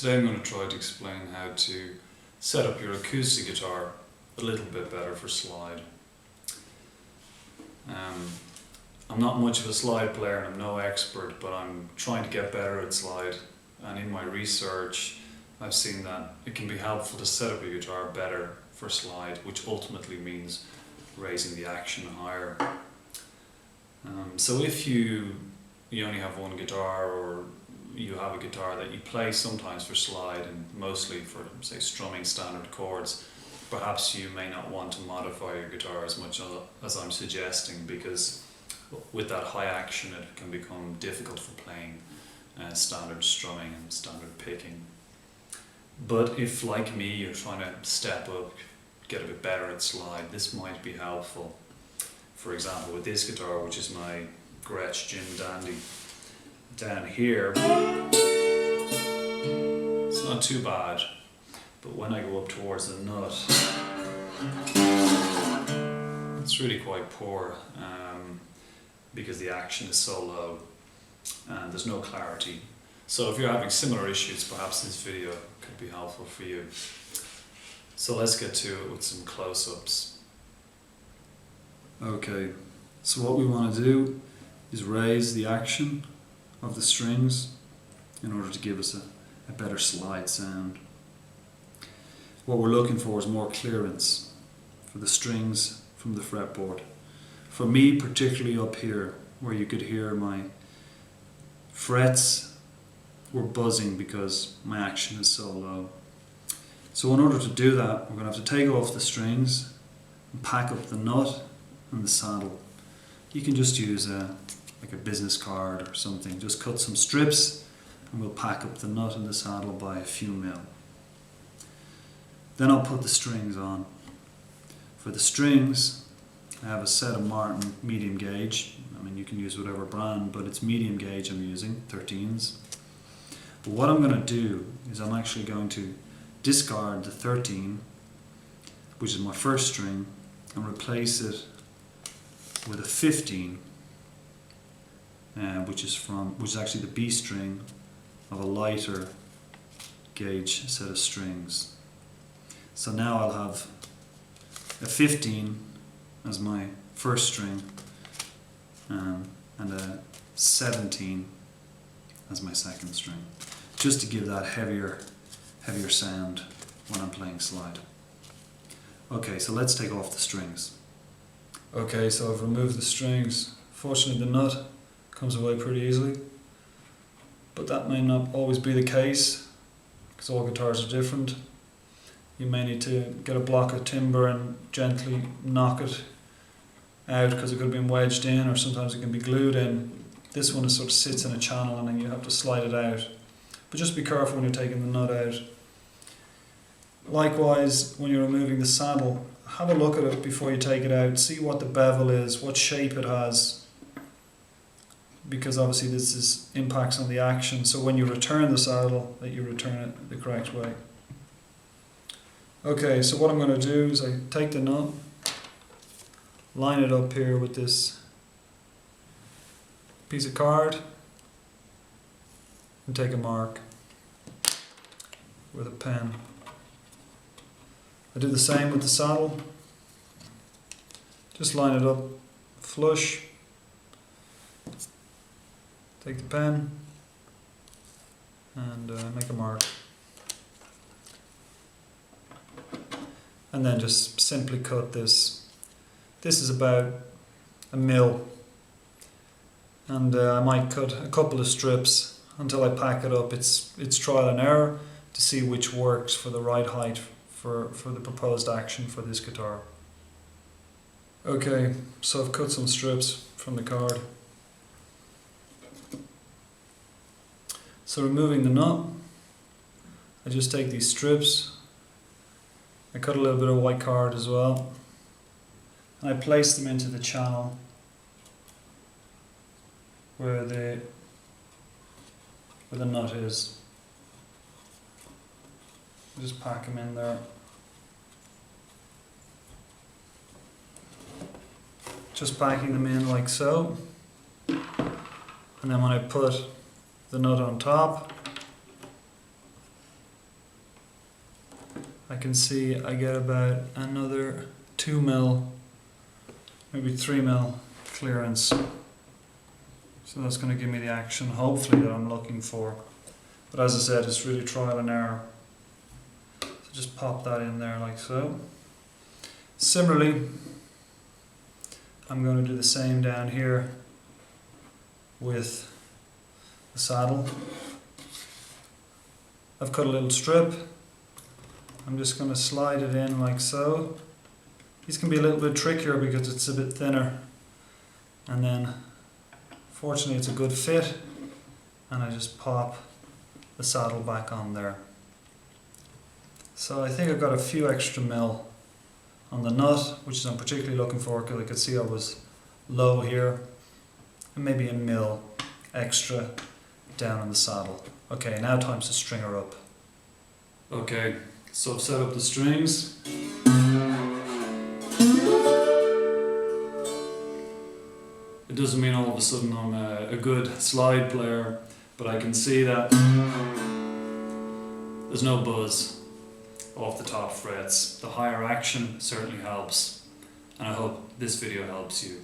Today I'm going to try to explain how to set up your acoustic guitar a little bit better for slide. I'm not much of a slide player and I'm no expert, but I'm trying to get better at slide, and in my research I've seen that it can be helpful to set up your guitar better for slide, which ultimately means raising the action higher. So if you only have one guitar, or you have a guitar that you play sometimes for slide and mostly for, say, strumming standard chords, perhaps you may not want to modify your guitar as much as I'm suggesting, because with that high action it can become difficult for playing standard strumming and standard picking. But if, like me, you're trying to step up, get a bit better at slide, this might be helpful. For example, with this guitar, which is my Gretsch Jim Dandy, down here it's not too bad, but when I go up towards the nut it's really quite poor, because the action is so low and there's no clarity. So if you're having similar issues, perhaps this video could be helpful for you. So let's get to it with some close-ups. Okay, so what we want to do is raise the action of the strings in order to give us a better slide sound. What we're looking for is more clearance for the strings from the fretboard. For me, particularly up here, where you could hear my frets were buzzing because my action is so low. So in order to do that, we're going to have to take off the strings and pack up the nut and the saddle. You can just use like a business card or something. Just cut some strips and we'll pack up the nut and the saddle by a few mil. Then I'll put the strings on. For the strings, I have a set of Martin medium gauge. I mean, you can use whatever brand, but it's medium gauge I'm using, 13s. But what I'm going to do is I'm actually going to discard the 13, which is my first string, and replace it with a 15, which is actually the B string of a lighter gauge set of strings. So now I'll have a 15 as my first string, and a 17 as my second string, just to give that heavier sound when I'm playing slide. Okay, so let's take off the strings. Okay, so I've removed the strings. Fortunately the nut comes away pretty easily, but that may not always be the case because all guitars are different. You may need to get a block of timber and gently knock it out because it could have been wedged in, or sometimes it can be glued in. This one sort of sits in a channel and then you have to slide it out. But just be careful when you're taking the nut out. Likewise, when you're removing the saddle, have a look at it before you take it out. See what the bevel is, what shape it has, because obviously this impacts on the action. So when you return the saddle, that you return it the correct way. Okay, so what I'm going to do is I take the nut, line it up here with this piece of card, and take a mark with a pen. I do the same with the saddle. Just line it up flush, take the pen and make a mark. And then just simply cut this. This is about a mil, and I might cut a couple of strips until I pack it up. It's trial and error to see which works for the right height for the proposed action for this guitar. Okay, so I've cut some strips from the card. So removing the nut, I just take these strips. I cut a little bit of white card as well, and I place them into the channel where the nut is. Just pack them in there. Just packing them in like so, and then when I put the nut on top, I can see I get about another 2 mil, maybe 3 mil clearance. So that's going to give me the action, hopefully, that I'm looking for. But as I said, it's really trial and error. So just pop that in there like so. Similarly, I'm going to do the same down here with the saddle. I've cut a little strip. I'm just going to slide it in like so. These can be a little bit trickier because it's a bit thinner. And then, fortunately, it's a good fit. And I just pop the saddle back on there. So I think I've got a few extra mil on the nut, which is I'm particularly looking for because I could see I was low here. And maybe a mil extra down on the saddle. Okay, now time to string her up. Okay, so I've set up the strings. It doesn't mean all of a sudden I'm a good slide player, but I can see that there's no buzz off the top frets. The higher action certainly helps, and I hope this video helps you.